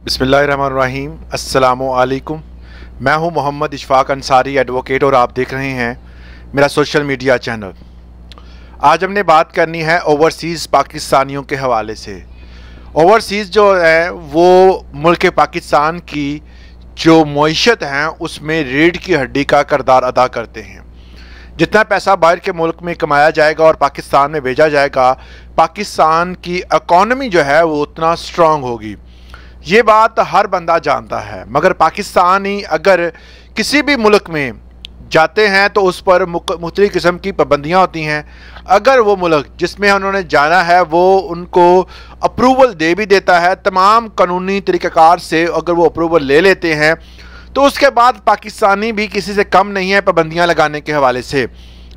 बिस्मिल्लाहिर्रहमानिर्रहीम। अस्सलामुअलैकुम। मैं हूं मोहम्मद इशफाक अंसारी, एडवोकेट, और आप देख रहे हैं मेरा सोशल मीडिया चैनल। आज हमने बात करनी है ओवरसीज़ पाकिस्तानियों के हवाले से। ओवरसीज़ जो है वो मुल्क पाकिस्तान की जो मईशत है उसमें रीढ़ की हड्डी का किरदार अदा करते हैं। जितना पैसा बाहर के मुल्क में कमाया जाएगा और पाकिस्तान में भेजा जाएगा, पाकिस्तान की इकॉनमी जो है वो उतना स्ट्रॉन्ग होगी। ये बात हर बंदा जानता है, मगर पाकिस्तानी अगर किसी भी मुल्क में जाते हैं तो उस पर मुख्तलिफ किस्म की पाबंदियाँ होती हैं। अगर वो मुल्क जिसमें उन्होंने जाना है वो उनको अप्रूवल दे भी देता है, तमाम कानूनी तरीक़ाकार से अगर वो अप्रूवल ले लेते हैं, तो उसके बाद पाकिस्तानी भी किसी से कम नहीं है पाबंदियाँ लगाने के हवाले से।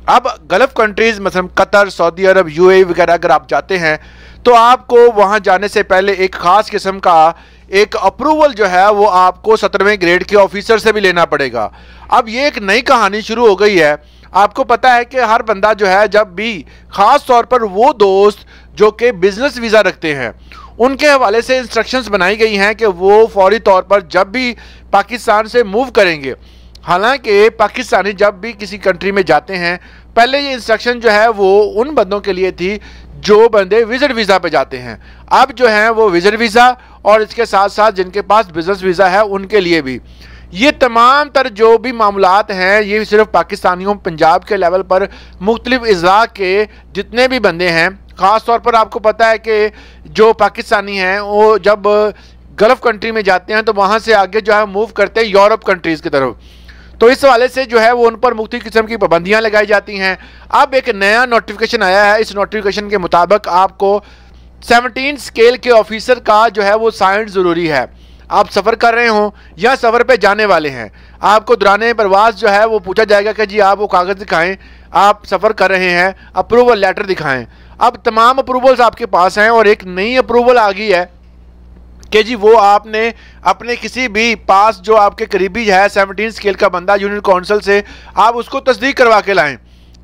अब गल्फ़ कंट्रीज़ मसलन कतर, सऊदी अरब, यूएई वगैरह अगर आप जाते हैं तो आपको वहाँ जाने से पहले एक ख़ास किस्म का एक अप्रूवल जो है वो आपको 17वें ग्रेड के ऑफिसर से भी लेना पड़ेगा। अब ये एक नई कहानी शुरू हो गई है। आपको पता है कि हर बंदा जो है, जब भी ख़ास तौर पर वो दोस्त जो कि बिज़नेस वीज़ा रखते हैं, उनके हवाले से इंस्ट्रक्शंस बनाई गई हैं कि वो फौरी तौर पर जब भी पाकिस्तान से मूव करेंगे, हालांकि पाकिस्तानी जब भी किसी कंट्री में जाते हैं, पहले ये इंस्ट्रक्शन जो है वो उन बंदों के लिए थी जो बंदे विजिट वीज़ा पे जाते हैं। अब जो है वो विजिट वीज़ा और इसके साथ साथ जिनके पास बिजनेस वीज़ा है उनके लिए भी ये तमाम तर जो भी मामलात हैं, ये सिर्फ पाकिस्तानियों पंजाब के लेवल पर मुख्तलिफ अज़ला के जितने भी बंदे हैं, ख़ास तौर पर आपको पता है कि जो पाकिस्तानी हैं वो जब गल्फ़ कंट्री में जाते हैं तो वहाँ से आगे जो है मूव करते हैं यूरोप कंट्रीज़ की तरफ। तो इस हवाले से जो है वो उन पर मुख्तलिफ किस्म की पाबंदियाँ लगाई जाती हैं। अब एक नया नोटिफिकेशन आया है। इस नोटिफिकेशन के मुताबिक आपको 17 स्केल के ऑफिसर का जो है वो साइन ज़रूरी है। आप सफ़र कर रहे हों या सफ़र पे जाने वाले हैं, आपको दौरान परवास जो है वो पूछा जाएगा कि जी आप वो कागज़ दिखाएं, आप सफ़र कर रहे हैं, अप्रूवल लेटर दिखाएं। अब तमाम अप्रूवल्स आपके पास हैं और एक नई अप्रूवल आ गई है कि जी वो आपने अपने किसी भी पास जो आपके करीबी है 17 स्केल का बंदा यूनियन काउंसिल से आप उसको तस्दीक करवा के लाएं।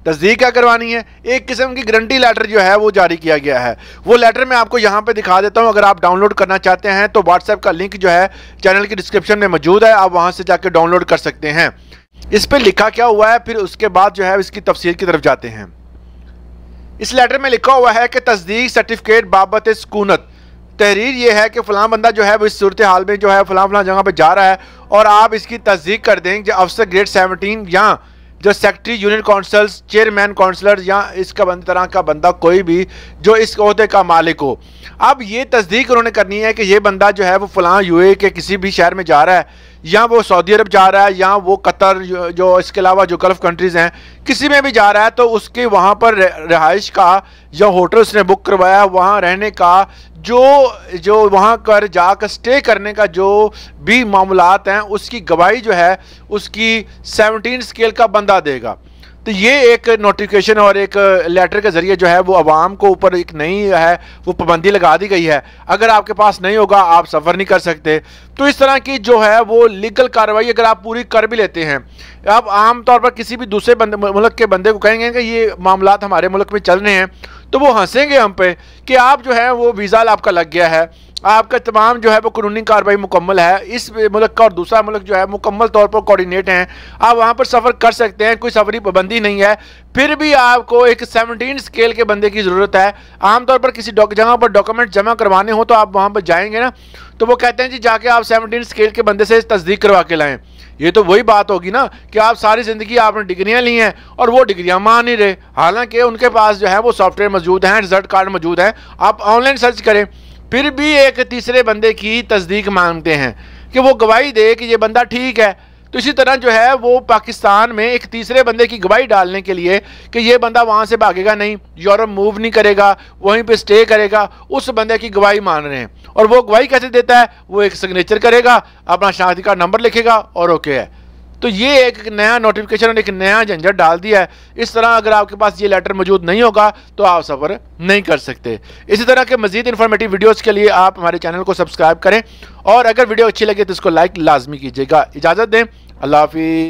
तस्दीक क्या करवानी है? एक किस्म की गारंटी लेटर जो है वो जारी किया गया है। वो लेटर मैं आपको यहाँ पे दिखा देता हूँ। अगर आप डाउनलोड करना चाहते हैं तो व्हाट्सएप का लिंक जो है चैनल की डिस्क्रिप्शन में मौजूद है, आप वहाँ से जाकर डाउनलोड कर सकते हैं। इस पर लिखा क्या हुआ है, फिर उसके बाद जो है इसकी तफसीर की तरफ जाते हैं। इस लेटर में लिखा हुआ है कि तस्दीक सर्टिफिकेट बाबत सुकूनत। तहरीर ये है कि फ़लाँ बंदा जो है वो इस सूरत हाल में जो है फ़लाँ जगह पे जा रहा है और आप इसकी तस्दीक कर दें जो अफसर ग्रेड 17 या जो secretary union councils, chairman councillor या इसका तरह का बंदा कोई भी जो इस ओहदे का मालिक हो। अब ये तस्दीक उन्होंने करनी है कि ये बंदा जो है वो फ़लाँ यूएई के किसी भी शहर में जा रहा है, या वो सऊदी अरब जा रहा है, या वो कतर, जो इसके अलावा जो गल्फ़ कंट्रीज़ हैं किसी में भी जा रहा है, तो उसके वहाँ पर रहाइश का या होटल उसने बुक करवाया, वहाँ रहने का जो वहाँ कर जाकर स्टे करने का जो भी मामलात हैं उसकी गवाही जो है उसकी 17 स्केल का बंदा देगा। तो ये एक नोटिफिकेशन और एक लेटर के ज़रिए जो है वो आवाम को ऊपर एक नई है वो पाबंदी लगा दी गई है। अगर आपके पास नहीं होगा आप सफ़र नहीं कर सकते। तो इस तरह की जो है वो लीगल कार्रवाई अगर आप पूरी कर भी लेते हैं, आप आम तौर पर किसी भी दूसरे मुल्क के बंदे को कहेंगे कि ये मामलात हमारे मुल्क में चल रहे हैं, तो वो हंसेंगे हम पे कि आप जो है वो वीज़ा आपका लग गया है, आपका तमाम जो है वो कानूनी कार्रवाई मुकम्मल है, इस मुल्क का और दूसरा मुल्क जो है मुकम्मल तौर पर कोऑर्डिनेट हैं, आप वहाँ पर सफ़र कर सकते हैं, कोई सफरी पाबंदी नहीं है। फिर भी आपको एक 17 स्केल के बंदे की ज़रूरत है। आमतौर पर किसी जगह पर डॉक्यूमेंट जमा करवाने हो तो आप वहाँ पर जाएंगे ना, तो वो कहते हैं जी जाके आप 17 स्केल के बंदे से तस्दीक करवा के लाएँ। ये तो वही बात होगी ना कि आप सारी ज़िंदगी आपने डिग्रियां ली हैं और वो डिग्रियां मान नहीं रहे, हालांकि उनके पास जो है वो सॉफ्टवेयर मौजूद हैं, रिजल्ट कार्ड मौजूद हैं, आप ऑनलाइन सर्च करें, फिर भी एक तीसरे बंदे की तस्दीक मांगते हैं कि वो गवाही दे कि ये बंदा ठीक है। तो इसी तरह जो है वो पाकिस्तान में एक तीसरे बंदे की गवाही डालने के लिए कि ये बंदा वहाँ से भागेगा नहीं, यूरोप मूव नहीं करेगा, वहीं पे स्टे करेगा, उस बंदे की गवाही मान रहे हैं। और वो गवाही कैसे देता है? वो एक सिग्नेचर करेगा, अपना शनाख्ती कार्ड नंबर लिखेगा और ओके है। तो ये एक नया नोटिफिकेशन और एक नया झंझट डाल दिया है। इस तरह अगर आपके पास ये लेटर मौजूद नहीं होगा तो आप सफ़र नहीं कर सकते। इसी तरह के मज़ीद इन्फॉर्मेटिव वीडियोस के लिए आप हमारे चैनल को सब्सक्राइब करें और अगर वीडियो अच्छी लगे तो इसको लाइक लाजमी कीजिएगा। इजाज़त दें, अल्लाह हाफिज़।